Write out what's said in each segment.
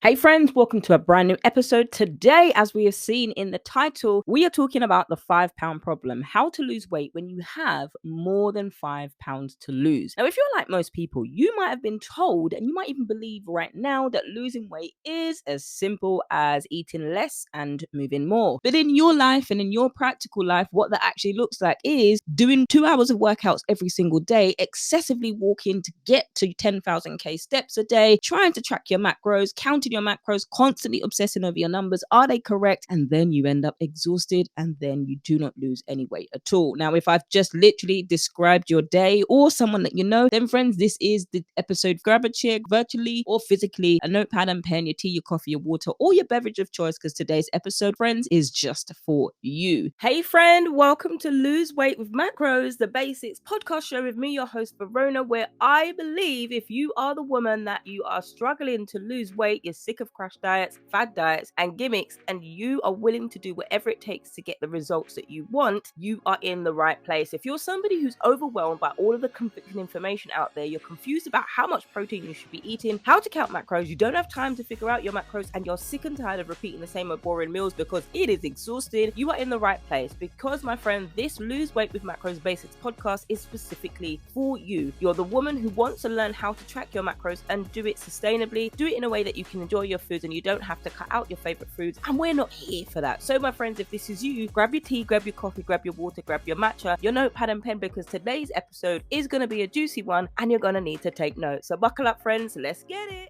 Hey friends, welcome to a brand new episode. Today, as we have seen in the title, we are talking about the 5 pound problem, how to lose weight when you have more than 5 pounds to lose. Now, if you're like most people, you might have been told, and you might even believe right now, that losing weight is as simple as eating less and moving more. But in your life and in your practical life, what that actually looks like is doing 2 hours of workouts every single day, excessively walking to get to 10,000 steps a day, trying to track your macros, counting your macros, constantly obsessing over your numbers. Are they correct? And then you end up exhausted and then you do not lose any weight at all. Now, if I've just literally described your day or someone that you know, then friends, this is the episode. Grab a chair virtually or physically, a notepad and pen, your tea, your coffee, your water, or your beverage of choice, because today's episode, friends, is just for you. Hey friend, welcome to Lose Weight with Macros, the Basics podcast show with me, your host Verona, where I believe if you are the woman that you are struggling to lose weight, you're sick of crash diets, fad diets, and gimmicks, and you are willing to do whatever it takes to get the results that you want, you are in the right place. If you're somebody who's overwhelmed by all of the conflicting information out there, you're confused about how much protein you should be eating, how to count macros, you don't have time to figure out your macros, and you're sick and tired of repeating the same old boring meals because it is exhausting, you are in the right place. Because, my friend, this Lose Weight with Macros Basics podcast is specifically for you. You're the woman who wants to learn how to track your macros and do it sustainably, do it in a way that you can enjoy your foods and you don't have to cut out your favorite foods, and we're not here for that. So my friends, if this is you, grab your tea, grab your coffee, grab your water, grab your matcha, your notepad and pen, because today's episode is going to be a juicy one and you're going to need to take notes. So buckle up friends, let's get it.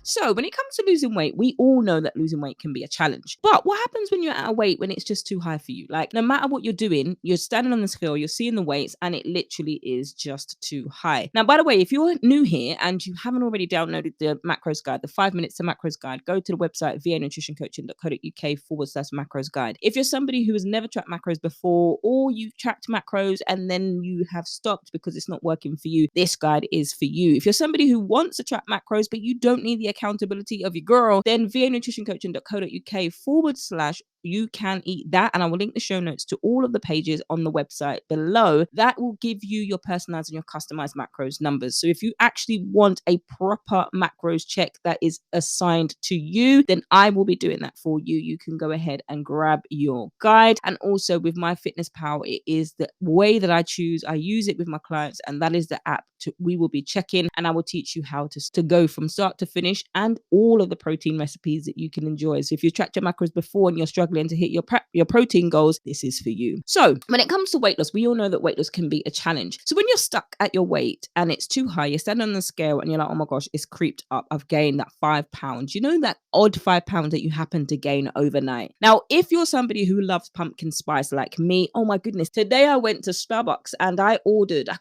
So when it comes to losing weight, we all know that losing weight can be a challenge. But what happens when you're at a weight when it's just too high for you? Like, no matter what you're doing, you're standing on the scale, you're seeing the weights, and it literally is just too high. Now, by the way, if you're new here and you haven't already downloaded the macros guide, the 5 minutes to macros guide, go to the website vanutritioncoaching.co.uk/macros guide. If you're somebody who has never tracked macros before, or you've tracked macros and then you have stopped because it's not working for you, this guide is for you. If you're somebody who wants to track macros, but you don't need the accountability of your girl, then vanutritioncoaching.co.uk/ you can eat that, and I will link the show notes to all of the pages on the website below. That will give you your personalized and your customized macros numbers. So if you actually want a proper macros check that is assigned to you, then I will be doing that for you. You can go ahead and grab your guide. And also with My Fitness Pal, it is the way that I choose. I use it with my clients, and that is the app we will be checking, and I will teach you how to go from start to finish and all of the protein recipes that you can enjoy. So if you've tracked your macros before and you're struggling to hit your protein goals, this is for you. So when it comes to weight loss, we all know that weight loss can be a challenge. So when you're stuck at your weight and it's too high, you're standing on the scale and you're like, oh my gosh, it's creeped up. I've gained that 5 pounds. You know, that odd 5 pounds that you happen to gain overnight. Now, if you're somebody who loves pumpkin spice like me, oh my goodness, today I went to Starbucks and I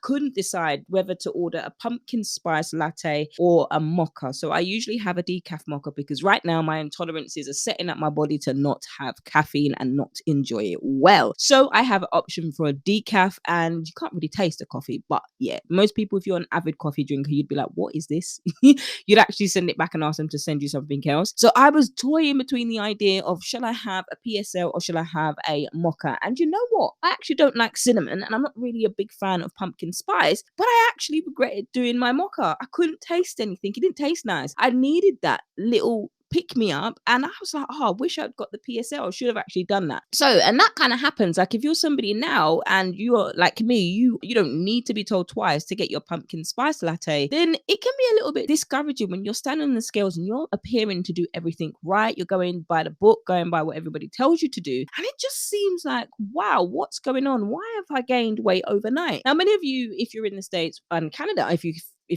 couldn't decide whether to order a pumpkin spice latte or a mocha. So I usually have a decaf mocha because right now my intolerances are setting up my body to not have caffeine and not enjoy it well. So I have an option for a decaf, and you can't really taste the coffee, but yeah, most people, if you're an avid coffee drinker, you'd be like, what is this? You'd actually send it back and ask them to send you something else. So I was toying between the idea of, shall I have a PSL or shall I have a mocha? And you know what? I actually don't like cinnamon and I'm not really a big fan of pumpkin spice, but I actually regretted doing my mocha. I couldn't taste anything. It didn't taste nice. I needed that little pick me up, and I was like, oh, I wish I'd got the PSL. I should have actually done that. So, and that kind of happens. Like if you're somebody now and you're like me, you don't need to be told twice to get your pumpkin spice latte, then it can be a little bit discouraging when you're standing on the scales and you're appearing to do everything right. You're going by the book, going by what everybody tells you to do, and it just seems like, wow, what's going on? Why have I gained weight overnight? Now, many of you, if you're in the States and Canada, if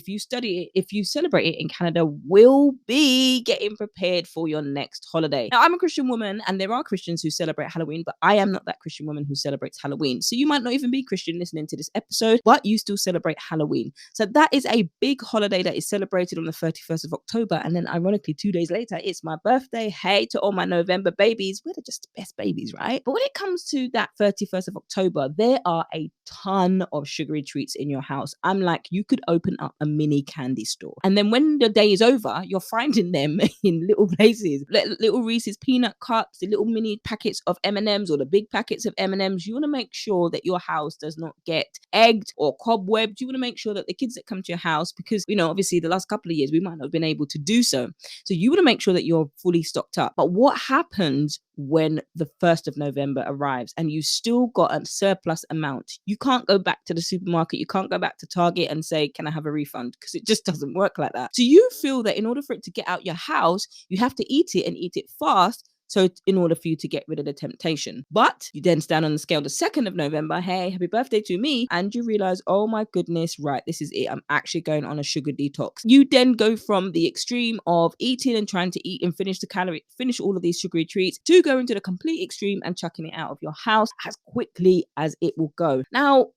you study it, if you celebrate it in Canada, will be getting prepared for your next holiday. Now, I'm a Christian woman and there are Christians who celebrate Halloween, but I am not that Christian woman who celebrates Halloween. So you might not even be Christian listening to this episode, but you still celebrate Halloween. So that is a big holiday that is celebrated on the 31st of October. And then ironically, 2 days later, it's my birthday. Hey, to all my November babies, we're just the best babies, right? But when it comes to that 31st of October, there are a ton of sugary treats in your house. I'm like, you could open up a mini candy store. And then when the day is over, you're finding them in little places, little Reese's peanut cups, the little mini packets of M&Ms or the big packets of M&Ms. You want to make sure that your house does not get egged or cobwebbed. You want to make sure that the kids that come to your house, because, obviously the last couple of years we might not have been able to do so. So you want to make sure that you're fully stocked up. But what happens when the 1st of November arrives and you still got a surplus amount? You can't go back to the supermarket. You can't go back to Target and say, can I have a refund? Because it just doesn't work like that. So you feel that in order for it to get out your house, you have to eat it and eat it fast. So in order for you to get rid of the temptation. But you then stand on the scale the 2nd of November, hey, happy birthday to me. And you realize, oh my goodness, right, this is it. I'm actually going on a sugar detox. You then go from the extreme of eating and trying to eat and finish all of these sugary treats, to going to the complete extreme and chucking it out of your house as quickly as it will go. Now,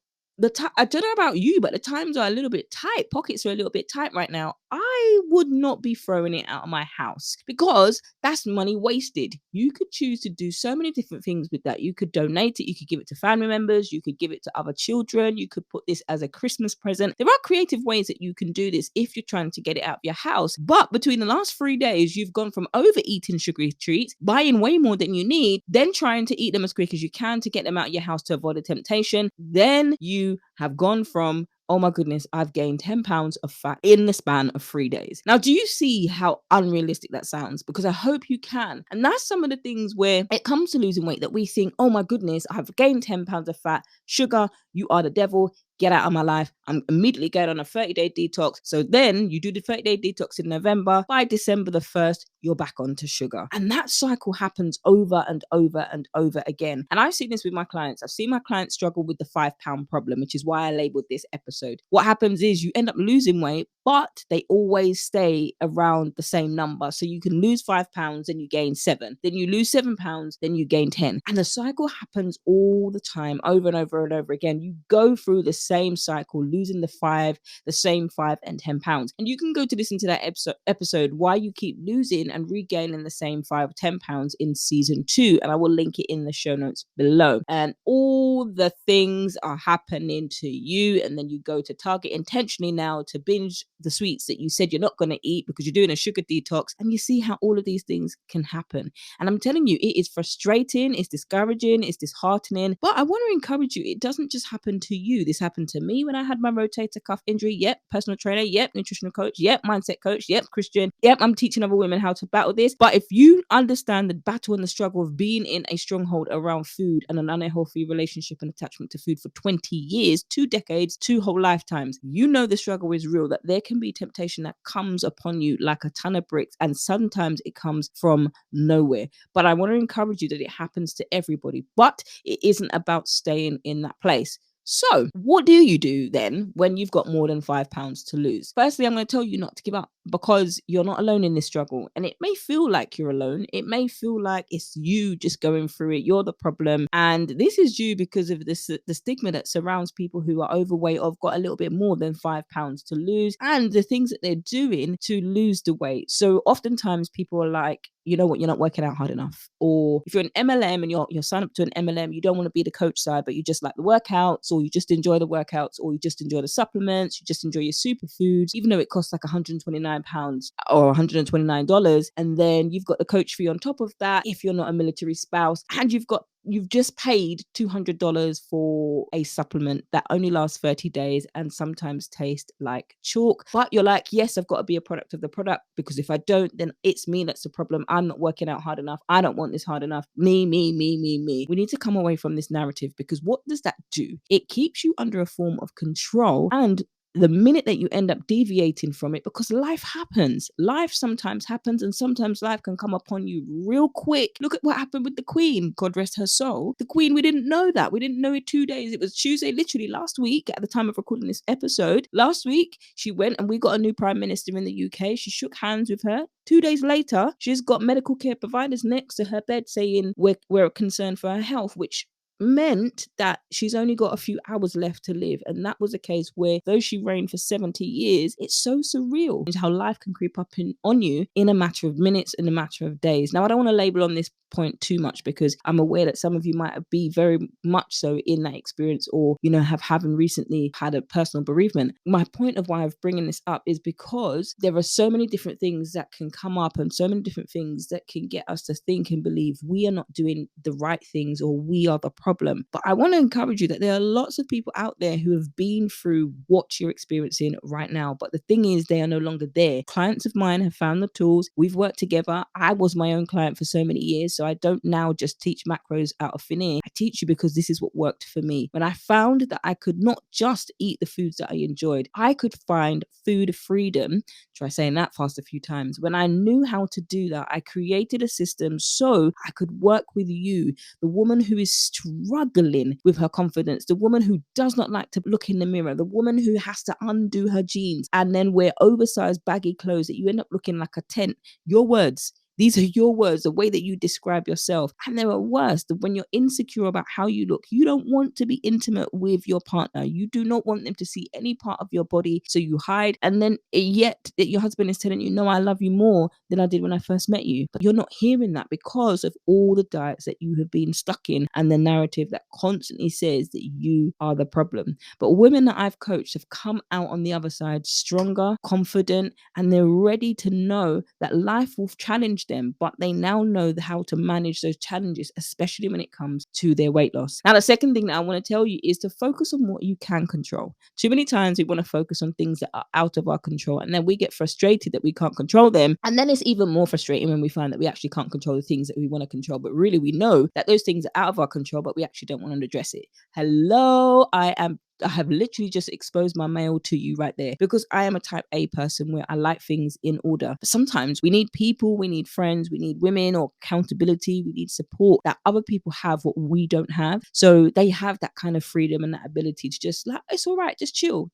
I don't know about you, but the times are a little bit tight. Pockets are a little bit tight right now. I would not be throwing it out of my house, because that's money wasted. You could choose to do so many different things with that. You could donate it. You could give it to family members. You could give it to other children. You could put this as a Christmas present. There are creative ways that you can do this if you're trying to get it out of your house. But between the last 3 days, you've gone from overeating sugary treats, buying way more than you need, then trying to eat them as quick as you can to get them out of your house to avoid the temptation. Then you have gone from, oh my goodness, I've gained 10 pounds of fat in the span of 3 days. Now, do you see how unrealistic that sounds? Because I hope you can. And that's some of the things where it comes to losing weight that we think, oh my goodness, I've gained 10 pounds of fat. Sugar, you are the devil. Get out of my life. I'm immediately going on a 30-day detox. So then you do the 30-day detox in November. By December the 1st, you're back onto sugar. And that cycle happens over and over and over again. And I've seen this with my clients. I've seen my clients struggle with the 5-pound problem, which is why I labeled this episode. What happens is you end up losing weight, but they always stay around the same number. So you can lose 5 pounds and you gain 7. Then you lose 7 pounds, then you gain 10. And the cycle happens all the time, over and over and over again. You go through the same cycle, losing the same 5 and 10 pounds. And you can go to listen to that episode, why you keep losing and regaining the same 5 or 10 pounds, in season 2. And I will link it in the show notes below. And all the things are happening to you. And then you go to Target intentionally now to binge the sweets that you said you're not going to eat because you're doing a sugar detox. And you see how all of these things can happen. And I'm telling you, it is frustrating, it's discouraging, it's disheartening. But I want to encourage you, it doesn't just happen to you. This happened to me when I had my rotator cuff injury. Yep, personal trainer. Yep, nutritional coach. Yep, mindset coach. Yep, Christian. Yep, I'm teaching other women how to battle this. But if you understand the battle and the struggle of being in a stronghold around food and an unhealthy relationship and attachment to food for 20 years, 2 decades, 2 whole lifetimes, you know the struggle is real, that there can be temptation that comes upon you like a ton of bricks, and sometimes it comes from nowhere. But I want to encourage you that it happens to everybody, but it isn't about staying in that place. So what do you do then when you've got more than 5 pounds to lose? Firstly, I'm going to tell you not to give up, because you're not alone in this struggle. And it may feel like you're alone. It may feel like it's you just going through it. You're the problem. And this is due because of the stigma that surrounds people who are overweight or have got a little bit more than 5 pounds to lose, and the things that they're doing to lose the weight. So oftentimes people are like, you know what, you're not working out hard enough. Or if you're an MLM and you're signed up to an MLM, you don't want to be the coach side, but you just like the workouts, or you just enjoy the workouts, or you just enjoy the supplements, you just enjoy your superfoods, even though it costs like £129 or $129. And then you've got the coach fee on top of that if you're not a military spouse, and you've just paid $200 for a supplement that only lasts 30 days and sometimes tastes like chalk. But you're like, yes, I've got to be a product of the product, because if I don't, then it's me that's the problem. I'm not working out hard enough. I don't want this hard enough. Me. We need to come away from this narrative, because what does that do? It keeps you under a form of control. And the minute that you end up deviating from it, because life happens. Life sometimes happens, and sometimes life can come upon you real quick. Look at what happened with the Queen, God rest her soul. The Queen, we didn't know that. We didn't know it 2 days. It was Tuesday, literally last week, at the time of recording this episode. Last week, she went and we got a new Prime Minister in the UK. She shook hands with her. 2 days later, she's got medical care providers next to her bed saying we're concerned for her health, which meant that she's only got a few hours left to live. And that was a case where, though she reigned for 70 years, it's so surreal how life can creep up on you in a matter of minutes, in a matter of days. Now, I don't want to label on this point too much, because I'm aware that some of you might be very much so in that experience, or haven't recently had a personal bereavement. My point of why I'm bringing this up is because there are so many different things that can come up, and so many different things that can get us to think and believe we are not doing the right things, or we are the problem. But I want to encourage you that there are lots of people out there who have been through what you're experiencing right now, but the thing is, they are no longer there. Clients of mine have found the tools. We've worked together. I was my own client for so many years, so I don't now just teach macros out of thin air. I teach you because this is what worked for me. When I found that I could not just eat the foods that I enjoyed, I could find food freedom. Try saying that fast a few times. When I knew how to do that, I created a system so I could work with you, the woman who is struggling with her confidence, the woman who does not like to look in the mirror, the woman who has to undo her jeans and then wear oversized baggy clothes that you end up looking like a tent. Your words. These are your words, the way that you describe yourself. And there are worse, that when you're insecure about how you look, you don't want to be intimate with your partner. You do not want them to see any part of your body, so you hide. And then yet your husband is telling you, no, I love you more than I did when I first met you. But you're not hearing that because of all the diets that you have been stuck in and the narrative that constantly says that you are the problem. But women that I've coached have come out on the other side stronger, confident, and they're ready to know that life will challenge them, but they now know how to manage those challenges, especially when it comes to their weight loss. Now, the second thing that I want to tell you is to focus on what you can control. Too many times we want to focus on things that are out of our control, and then we get frustrated that we can't control them. And then it's even more frustrating when we find that we actually can't control the things that we want to control, but really we know that those things are out of our control, but we actually don't want to address it. Hello, I have literally just exposed my mail to you right there, because I am a type A person where I like things in order. But sometimes we need people, we need friends, we need women, or accountability, we need support, that other people have what we don't have. So they have that kind of freedom and that ability to just like, it's all right, just chill.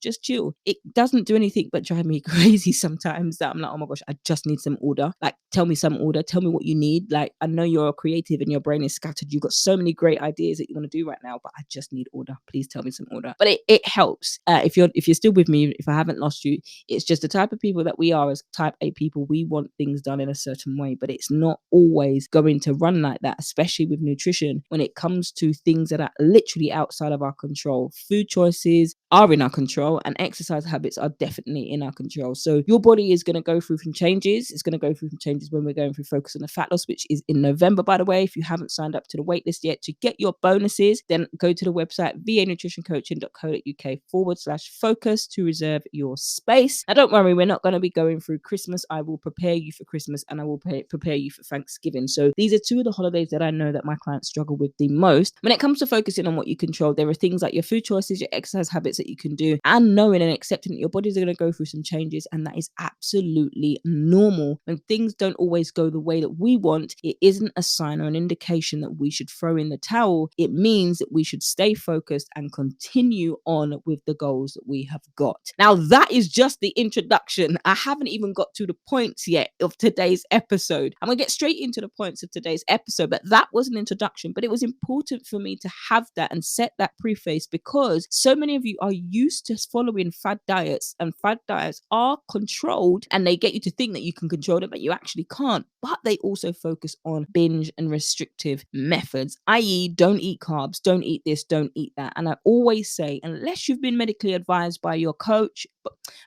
It doesn't do anything but drive me crazy sometimes, that I'm like, oh my gosh, I just need some order. Like, tell me some order, tell me what you need. Like, I know you're a creative and your brain is scattered. You've got so many great ideas that you want to do right now, but I just need order. Please tell me some order. But it helps. If you're still with me, if I haven't lost you, it's just the type of people that we are as type A people. We want things done in a certain way, but it's not always going to run like that, especially with nutrition. When it comes to things that are literally outside of our control, food choices are in our control, and exercise habits are definitely in our control. So your body is going to go through some changes. It's going to go through some changes when we're going through Focus on the Fat Loss, which is in November, by the way. If you haven't signed up to the waitlist yet to get your bonuses, then go to the website vanutritioncoaching.co.uk/focus to reserve your space. Now, don't worry, we're not going to be going through Christmas. I will prepare you for Christmas, and I will prepare you for Thanksgiving. So these are two of the holidays that I know that my clients struggle with the most. When it comes to focusing on what you control, there are things like your food choices, your exercise habits that you can do, and knowing and accepting that your bodies are going to go through some changes, and that is absolutely normal. When things don't always go the way that we want, it isn't a sign or an indication that we should throw in the towel. It means that we should stay focused and continue on with the goals that we have got. Now, that is just the introduction. I haven't even got to the points yet of today's episode. I'm going to get straight into the points of today's episode, but that was an introduction. But it was important for me to have that and set that preface, because so many of you are used to following fad diets, and fad diets are controlled, and they get you to think that you can control them, but you actually can't. But they also focus on binge and restrictive methods, i.e. don't eat carbs, don't eat this, don't eat that. And I always say, unless you've been medically advised by your coach,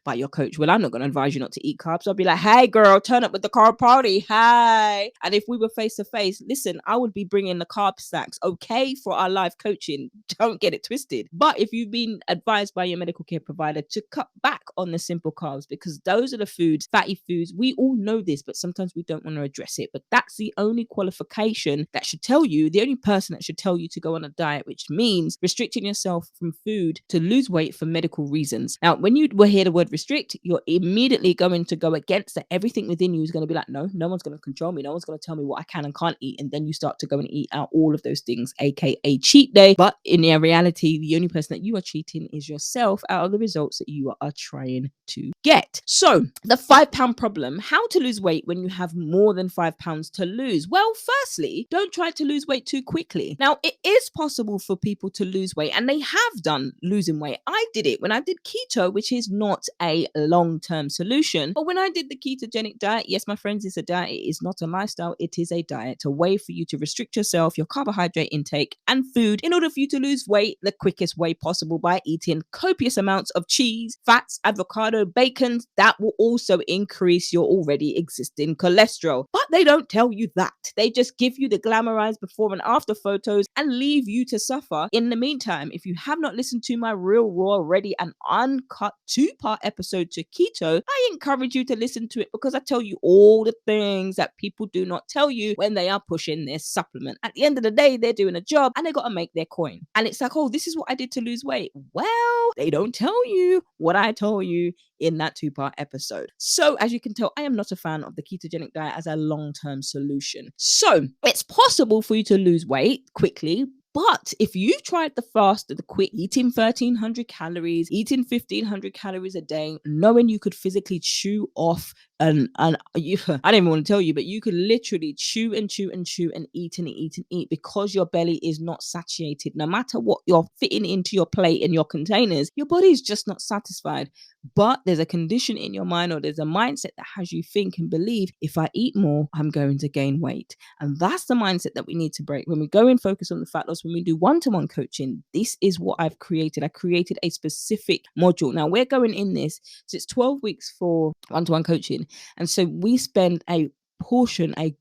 well, I'm not going to advise you not to eat carbs. I'll be like, hey girl, turn up with the carb party. Hi. And if we were face to face, listen, I would be bringing the carb snacks, okay, for our live coaching. Don't get it twisted. But if you've been advised by your medical care provider to cut back on the simple carbs, because those are the foods, fatty foods, we all know this, but sometimes we don't want to address it. But that's the only qualification that should tell you, the only person that should tell you to go on a diet, which means restricting yourself from food food to lose weight for medical reasons. Now, when you will hear the word restrict, you're immediately going to go against that. Everything within you is going to be like, no, no one's going to control me. No one's going to tell me what I can and can't eat. And then you start to go and eat out all of those things, aka cheat day. But in reality, the only person that you are cheating is yourself out of the results that you are trying to get. So the 5 pound problem, how to lose weight when you have more than 5 pounds to lose. Well, firstly, don't try to lose weight too quickly. Now, it is possible for people to lose weight, and they have done losing weight. I did it when I did keto, which is not a long-term solution. But when I did the ketogenic diet, yes, my friends, it's a diet. It is not a lifestyle. It is a diet, a way for you to restrict yourself, your carbohydrate intake and food in order for you to lose weight the quickest way possible by eating copious amounts of cheese, fats, avocado, bacon. That will also increase your already existing cholesterol. But they don't tell you that. They just give you the glamorized before and after photos and leave you to suffer. In the meantime, if you have not listened to my real, raw, ready and uncut 2-part episode to keto, I encourage you to listen to it because I tell you all the things that people do not tell you when they are pushing this supplement. At the end of the day, they're doing a job and they got to make their coin. And it's like, oh, this is what I did to lose weight. Well, they don't tell you what I told you in that 2-part episode. So as you can tell, I am not a fan of the ketogenic diet as a long-term solution. So it's possible for you to lose weight quickly, but if you've tried the fast, the quick, eating 1,300 calories, eating 1,500 calories a day, knowing you could physically chew off and you, I don't even want to tell you, but you could literally chew and chew and chew and eat and eat and eat because your belly is not satiated. No matter what you're fitting into your plate and your containers, your body is just not satisfied. But there's a condition in your mind or there's a mindset that has you think and believe, if I eat more, I'm going to gain weight. And that's the mindset that we need to break. When we go and focus on the fat loss, when we do one-to-one coaching, this is what I've created. I created a specific module. Now we're going in this, so it's 12 weeks for one-to-one coaching. And so we spend a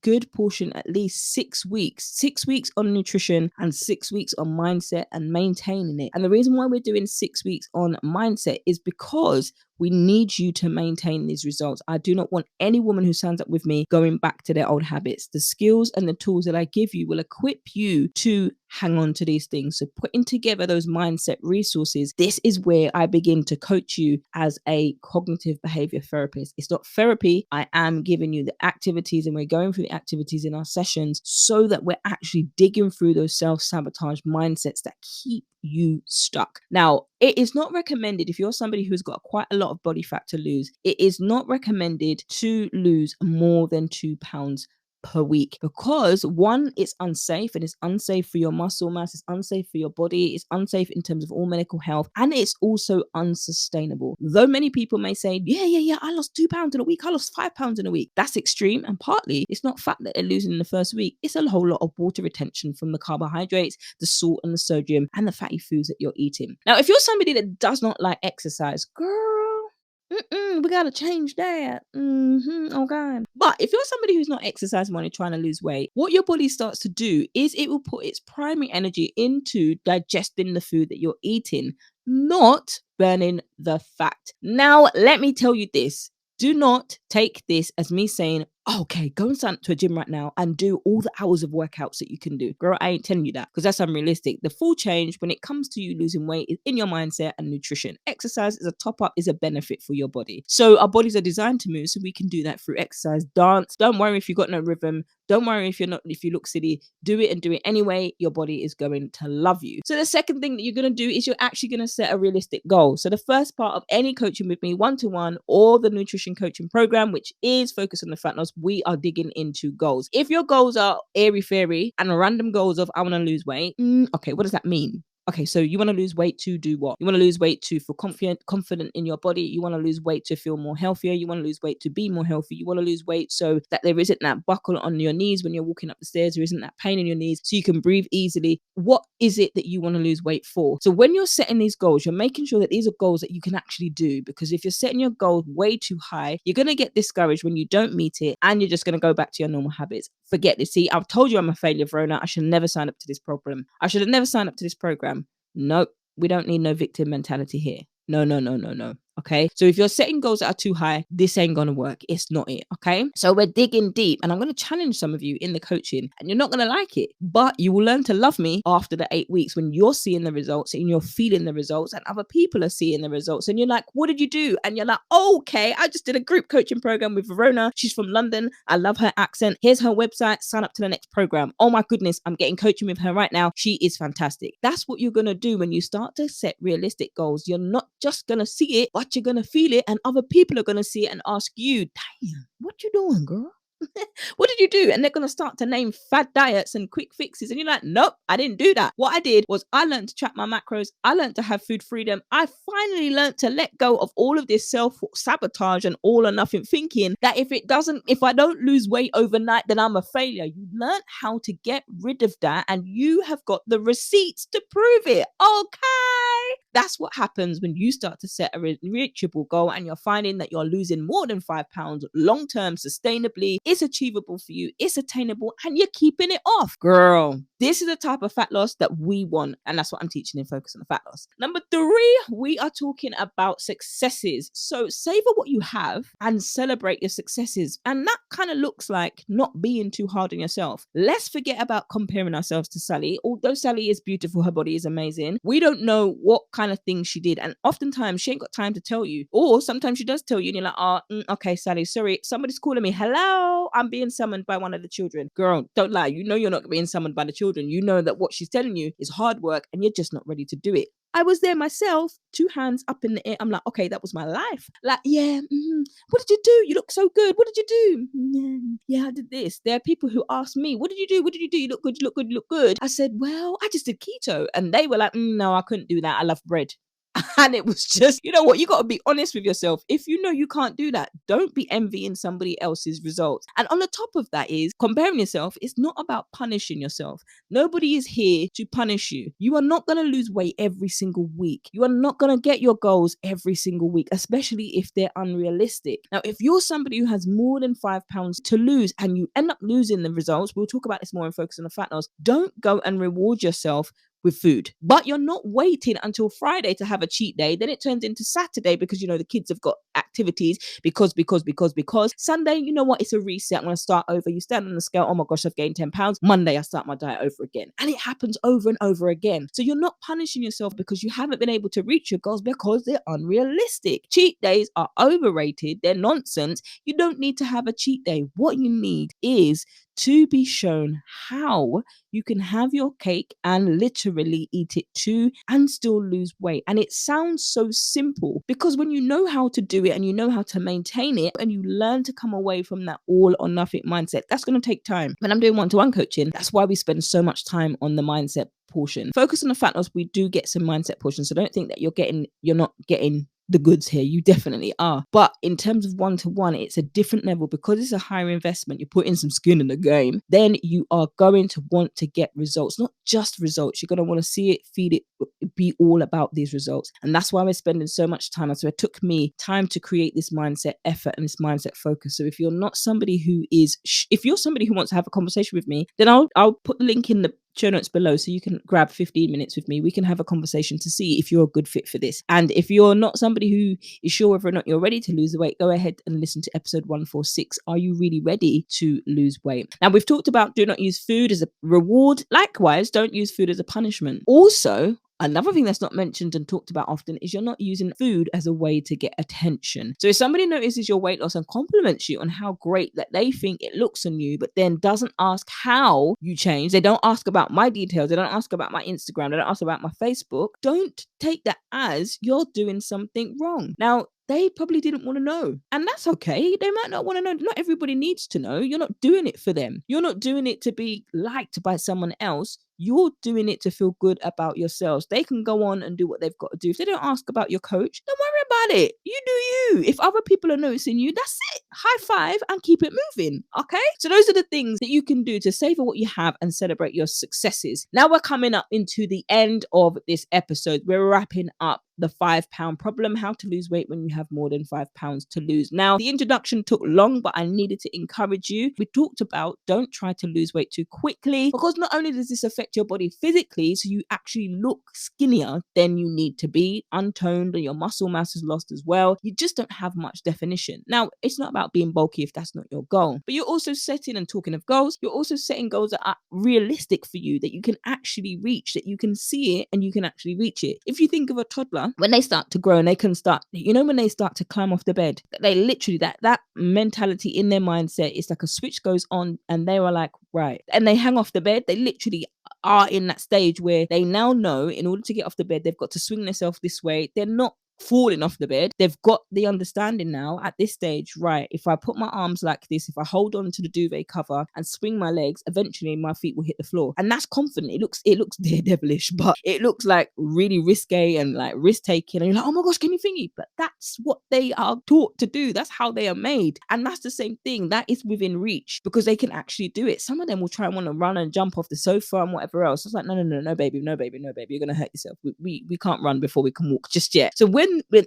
good portion, at least 6 weeks on nutrition and 6 weeks on mindset and maintaining it. And the reason why we're doing 6 weeks on mindset is because we need you to maintain these results. I do not want any woman who signs up with me going back to their old habits. The skills and the tools that I give you will equip you to hang on to these things. So putting together those mindset resources, this is where I begin to coach you as a cognitive behavior therapist. It's not therapy. I am giving you the activities and we're going through the activities in our sessions so that we're actually digging through those self-sabotage mindsets that keep you stuck. Now, it is not recommended if you're somebody who's got quite a lot of body fat to lose. It is not recommended to lose more than 2 pounds per week because one, it's unsafe and it's unsafe for your muscle mass, it's unsafe for your body, it's unsafe in terms of all medical health, and it's also unsustainable. Though many people may say, yeah, I lost 2 pounds in a week, I lost 5 pounds in a week. That's extreme, and partly it's not fat that they're losing in the first week, it's a whole lot of water retention from the carbohydrates, the salt and the sodium and the fatty foods that you're eating. Now, if you're somebody that does not like exercise, girl, we gotta change that. Okay. But if you're somebody who's not exercising when you're trying to lose weight, what your body starts to do is it will put its primary energy into digesting the food that you're eating, not burning the fat. Now, let me tell you this. Do not take this as me saying, okay, go and sign up to a gym right now and do all the hours of workouts that you can do. Girl, I ain't telling you that because that's unrealistic. The full change when it comes to you losing weight is in your mindset and nutrition. Exercise is a top up, is a benefit for your body. So our bodies are designed to move, so we can do that through exercise, dance. Don't worry if you've got no rhythm. Don't worry if you look silly. Do it and do it anyway. Your body is going to love you. So the second thing that you're going to do is you're actually going to set a realistic goal. So the first part of any coaching with me, one-to-one or the nutrition coaching program, which is focused on the fat loss, we are digging into goals. If your goals are airy-fairy and random goals of I want to lose weight, okay, what does that mean? Okay, so you want to lose weight to do what? You want to lose weight to feel confident in your body. You want to lose weight to feel more healthier. You want to lose weight to be more healthy. You want to lose weight so that there isn't that buckle on your knees when you're walking up the stairs. There isn't that pain in your knees so you can breathe easily. What is it that you want to lose weight for? So when you're setting these goals, you're making sure that these are goals that you can actually do, because if you're setting your goals way too high, you're going to get discouraged when you don't meet it and you're just going to go back to your normal habits. Forget this. See, I've told you I'm a failure, Verona. I should never sign up to this problem. I should have never signed up to this program. Nope, we don't need no victim mentality here. No. Okay. So if you're setting goals that are too high, this ain't going to work. It's not it. Okay. So we're digging deep, and I'm going to challenge some of you in the coaching, and you're not going to like it, but you will learn to love me after the 8 weeks when you're seeing the results and you're feeling the results and other people are seeing the results. And you're like, what did you do? And you're like, okay, I just did a group coaching program with Verona. She's from London. I love her accent. Here's her website. Sign up to the next program. Oh my goodness, I'm getting coaching with her right now. She is fantastic. That's what you're going to do when you start to set realistic goals. You're not just going to see it, but you're going to feel it, and other people are going to see it and ask you, damn, what you doing, girl? What did you do? And they're going to start to name fad diets and quick fixes. And you're like, nope, I didn't do that. What I did was I learned to track my macros. I learned to have food freedom. I finally learned to let go of all of this self-sabotage and all or nothing thinking that if I don't lose weight overnight, then I'm a failure. You learned how to get rid of that, and you have got the receipts to prove it. Okay. That's what happens when you start to set a reachable goal and you're finding that you're losing more than 5 pounds long-term sustainably. It's achievable for you, it's attainable, and you're keeping it off. Girl, this is the type of fat loss that we want, and that's what I'm teaching in Focus on the Fat Loss. Number 3, we are talking about successes. So savor what you have and celebrate your successes. And that kind of looks like not being too hard on yourself. Let's forget about comparing ourselves to Sally. Although Sally is beautiful, her body is amazing, we don't know what kind of things she did, and oftentimes she ain't got time to tell you, or sometimes she does tell you and you're like, okay, Sally, sorry, somebody's calling me. Hello, I'm being summoned by one of the children. Girl, don't lie, you know you're not being summoned by the children. You know that what she's telling you is hard work and you're just not ready to do it. I was there myself, 2 hands up in the air. I'm like, okay, that was my life. Like, yeah, what did you do? You look so good. What did you do? Yeah, I did this. There are people who ask me, what did you do? What did you do? You look good, you look good, you look good. I said, well, I just did keto. And they were like, no, I couldn't do that. I love bread. And it was just, you know what? You got to be honest with yourself. If you know you can't do that, don't be envying somebody else's results. And on the top of that is comparing yourself. It's not about punishing yourself. Nobody is here to punish you. You are not going to lose weight every single week. You are not going to get your goals every single week, especially if they're unrealistic. Now, if you're somebody who has more than 5 pounds to lose and you end up losing the results, we'll talk about this more in Focus on the Fat Loss. Don't go and reward yourself with food, but you're not waiting until Friday to have a cheat day. Then it turns into Saturday because the kids have got activities because Sunday, you know what, it's a reset. I'm going to start over. You stand on the scale, oh my gosh, I've gained 10 pounds. Monday I start my diet over again, and it happens over and over again. So you're not punishing yourself because you haven't been able to reach your goals because they're unrealistic. Cheat days are overrated. They're nonsense. You don't need to have a cheat day. What you need is to be shown how you can have your cake and literally eat it too and still lose weight. And it sounds so simple because when you know how to do it and you know how to maintain it and you learn to come away from that all or nothing mindset, that's going to take time. When I'm doing one-to-one coaching, that's why we spend so much time on the mindset portion. Focus on the Fat Loss, we do get some mindset portions. So don't think that you're not getting the goods here. You definitely are. But in terms of one-to-one, it's a different level because it's a higher investment. You're putting some skin in the game. Then you are going to want to get results, not just results. You're going to want to see it, feel it, be all about these results. And that's why we're spending so much time. So it took me time to create this mindset effort and this mindset focus. So if you're not somebody who is, if you're somebody who wants to have a conversation with me, then I'll put the link in the show notes below so you can grab 15 minutes with me. We can have a conversation to see if you're a good fit for this. And if you're not somebody who is sure whether or not you're ready to lose the weight, go ahead and listen to episode 146. Are you really ready to lose weight? Now, we've talked about do not use food as a reward. Likewise, don't use food as a punishment. Also, another thing that's not mentioned and talked about often is you're not using food as a way to get attention. So if somebody notices your weight loss and compliments you on how great that they think it looks on you, but then doesn't ask how you change, they don't ask about my details, they don't ask about my Instagram, they don't ask about my Facebook, don't take that as you're doing something wrong. Now, they probably didn't want to know. And that's okay. They might not want to know. Not everybody needs to know. You're not doing it for them. You're not doing it to be liked by someone else. You're doing it to feel good about yourselves. They can go on and do what they've got to do. If they don't ask about your coach, don't worry about it. You do you. If other people are noticing you, that's it. High five and keep it moving. Okay? So those are the things that you can do to savor what you have and celebrate your successes. Now we're coming up into the end of this episode. We're wrapping up the 5 pound problem, how to lose weight when you have more than 5 pounds to lose. Now, the introduction took long, but I needed to encourage you. We talked about don't try to lose weight too quickly, because not only does this affect your body physically, so you actually look skinnier than you need to be, untoned, and your muscle mass is lost as well. You just don't have much definition. Now, it's not about being bulky if that's not your goal, but you're also setting, and talking of goals, you're also setting goals that are realistic for you, that you can actually reach, that you can see it and you can actually reach it. If you think of a toddler, when they start to grow and they can start, when they start to climb off the bed, they literally, that mentality in their mindset, it's like a switch goes on and they were like, right, and they hang off the bed. They literally are in that stage where they now know, in order to get off the bed, they've got to swing themselves this way. They're not falling off the bed. They've got the understanding now at this stage, right, if I put my arms like this, if I hold on to the duvet cover and swing my legs, eventually my feet will hit the floor. And that's confident. It looks daredevilish, but it looks like really risque and like risk taking, and you're like, oh my gosh, can you thingy? But that's what they are taught to do. That's how they are made. And that's the same thing, that is within reach, because they can actually do it. Some of them will try and want to run and jump off the sofa and whatever else. It's like, no baby, you're gonna hurt yourself. We can't run before we can walk just yet. So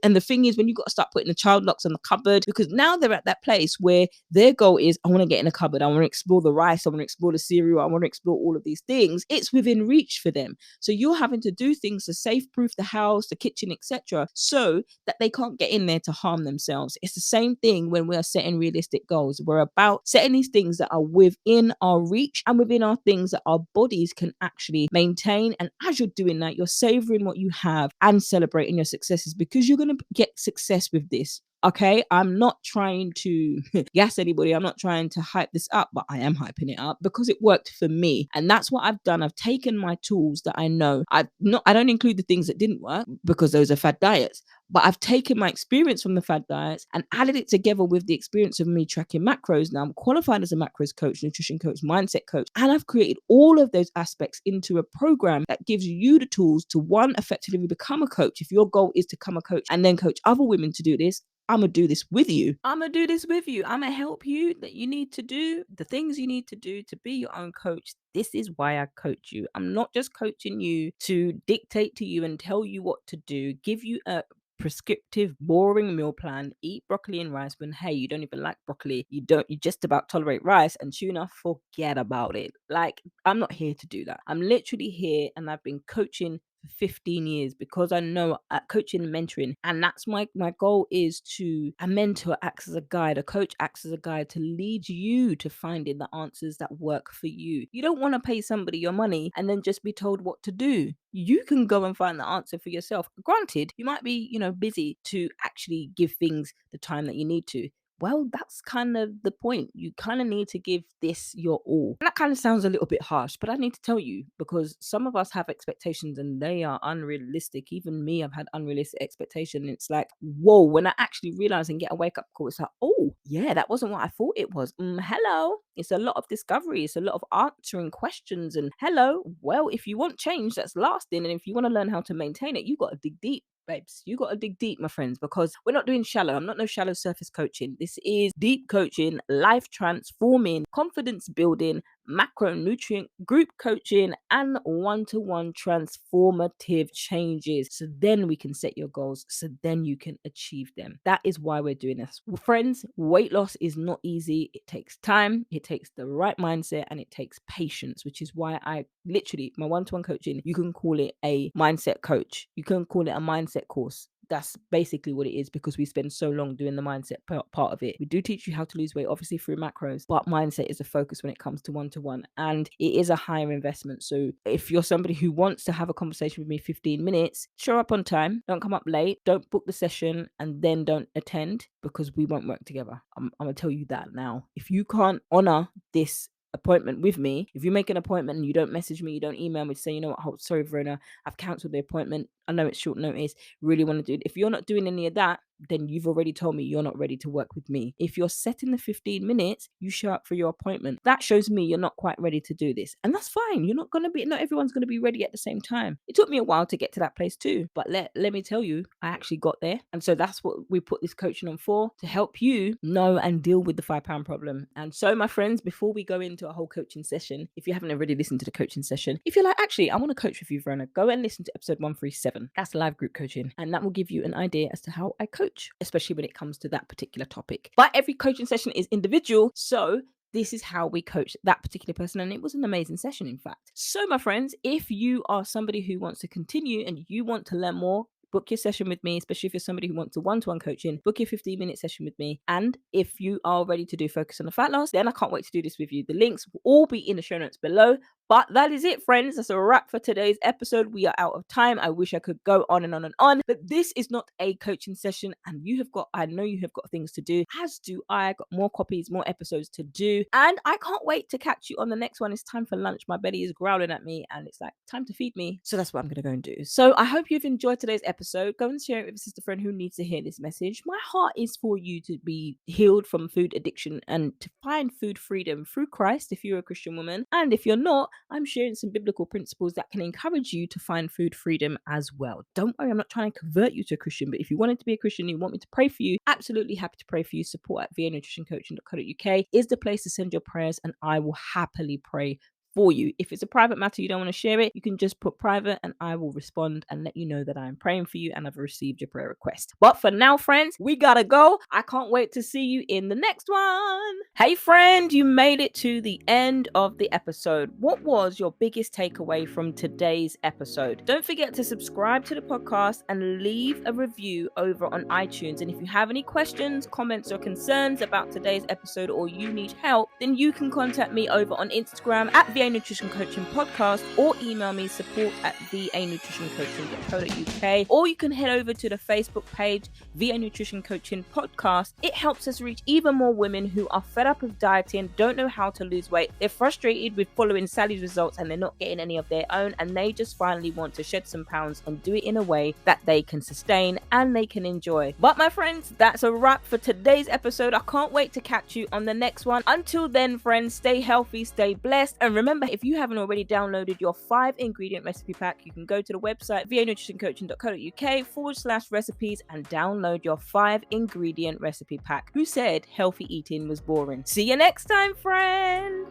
and the thing is, when you got to start putting the child locks on the cupboard, because now they're at that place where their goal is, I want to get in a cupboard, I want to explore the rice, I want to explore the cereal, I want to explore all of these things. It's within reach for them. So you're having to do things to safe proof the house, the kitchen, etc., so that they can't get in there to harm themselves. It's the same thing when we are setting realistic goals. We're about setting these things that are within our reach and within our things that our bodies can actually maintain. And as you're doing that, you're savoring what you have and celebrating your successes, because you're going to get success with this. Okay, I'm not trying to gas anybody. I'm not trying to hype this up, but I am hyping it up because it worked for me. And that's what I've done. I've taken my tools that I know. I don't include the things that didn't work because those are fad diets. But I've taken my experience from the fad diets and added it together with the experience of me tracking macros. Now I'm qualified as a macros coach, nutrition coach, mindset coach, and I've created all of those aspects into a program that gives you the tools to, one, effectively become a coach. If your goal is to become a coach and then coach other women to do this, I'm going to do this with you. I'm going to do this with you. I'm going to help you, that you need to do the things you need to do to be your own coach. This is why I coach you. I'm not just coaching you to dictate to you and tell you what to do, give you a prescriptive, boring meal plan, eat broccoli and rice when, hey, you don't even like broccoli, you just about tolerate rice and tuna, forget about it. Like, I'm not here to do that. I'm literally here, and I've been coaching for 15 years because I know coaching and mentoring, and that's my goal is to, a mentor acts as a guide, a coach acts as a guide to lead you to finding the answers that work for you. You don't want to pay somebody your money and then just be told what to do. You can go and find the answer for yourself. Granted, you might be, busy to actually give things the time that you need to. Well, that's kind of the point. You kind of need to give this your all. And that kind of sounds a little bit harsh, but I need to tell you, because some of us have expectations and they are unrealistic. Even me, I've had unrealistic expectations. And it's like, whoa, when I actually realize and get a wake up call, it's like, oh, yeah, that wasn't what I thought it was. Hello. It's a lot of discovery. It's a lot of answering questions. And hello, well, if you want change that's lasting, and if you want to learn how to maintain it, you got to dig deep. Babes, you got to dig deep, my friends, because we're not doing shallow. I'm not no shallow surface coaching. This is deep coaching, life transforming, confidence building, macronutrient group coaching, and one-to-one transformative changes. So then we can set your goals, so then you can achieve them. That is why we're doing this. Well, friends, weight loss is not easy. It takes time, it takes the right mindset, and it takes patience, which is why I literally, my one-to-one coaching, you can call it a mindset coach. You can call it a mindset course. That's basically what it is, because we spend so long doing the mindset part of it. We do teach you how to lose weight, obviously through macros, but mindset is a focus when it comes to one-to-one, and it is a higher investment. So if you're somebody who wants to have a conversation with me 15 minutes, show up on time, don't come up late, don't book the session and then don't attend, because we won't work together. I'm going to tell you that now. If you can't honor this appointment with me, if you make an appointment and you don't message me, you don't email me to say, you know what, oh, sorry Verona, I've cancelled the appointment, I know it's short notice, really want to do it. If you're not doing any of that, then you've already told me you're not ready to work with me. If you're setting the 15 minutes, you show up for your appointment. That shows me you're not quite ready to do this. And that's fine. Not everyone's going to be ready at the same time. It took me a while to get to that place too. But let me tell you, I actually got there. And so that's what we put this coaching on for, to help you know and deal with the 5 pound problem. And so, my friends, before we go into a whole coaching session, if you haven't already listened to the coaching session, if you're like, actually, I want to coach with you, Verona, go and listen to episode 137. 7. That's live group coaching. And that will give you an idea as to how I coach, especially when it comes to that particular topic. But every coaching session is individual. So this is how we coach that particular person. And it was an amazing session, in fact. So my friends, if you are somebody who wants to continue and you want to learn more, book your session with me, especially if you're somebody who wants a one-to-one coaching, book your 15-minute session with me. And if you are ready to do focus on the fat loss, then I can't wait to do this with you. The links will all be in the show notes below. But that is it, friends. That's a wrap for today's episode. We are out of time. I wish I could go on and on and on, but this is not a coaching session, and I know you have got things to do, as do I. Got more copies, more episodes to do, and I can't wait to catch you on the next one. It's time for lunch. My belly is growling at me, and it's like time to feed me. So that's what I'm going to go and do. So I hope you've enjoyed today's episode. Go and share it with a sister friend who needs to hear this message. My heart is for you to be healed from food addiction and to find food freedom through Christ if you're a Christian woman, and if you're not, I'm sharing some biblical principles that can encourage you to find food freedom as well. Don't worry, I'm not trying to convert you to a Christian, but if you wanted to be a Christian and you want me to pray for you, absolutely happy to pray for you. Support at vanutritioncoaching.co.uk is the place to send your prayers, and I will happily pray for you. If it's a private matter, you don't want to share it, you can just put private and I will respond and let you know that I'm praying for you and I've received your prayer request. But for now, friends, we gotta go. I can't wait to see you in the next one. Hey friend, you made it to the end of the episode. What was your biggest takeaway from today's episode? Don't forget to subscribe to the podcast and leave a review over on iTunes. And if you have any questions, comments, or concerns about today's episode, or you need help, then you can contact me over on Instagram at VA Nutrition Coaching Podcast, or email me support@vanutritioncoaching.co.uk, or you can head over to the Facebook page VA Nutrition Coaching Podcast. It helps us reach even more women who are fed up of dieting, don't know how to lose weight, they're frustrated with following Sally's results and they're not getting any of their own, and they just finally want to shed some pounds and do it in a way that they can sustain and they can enjoy. But my friends, that's a wrap for today's episode. I can't wait to catch you on the next one. Until then, friends, stay healthy, stay blessed, and remember, if you haven't already downloaded your 5-ingredient recipe pack, you can go to the website vanutritioncoaching.co.uk/recipes and download your 5-ingredient recipe pack. Who said healthy eating was boring? See you next time, friend.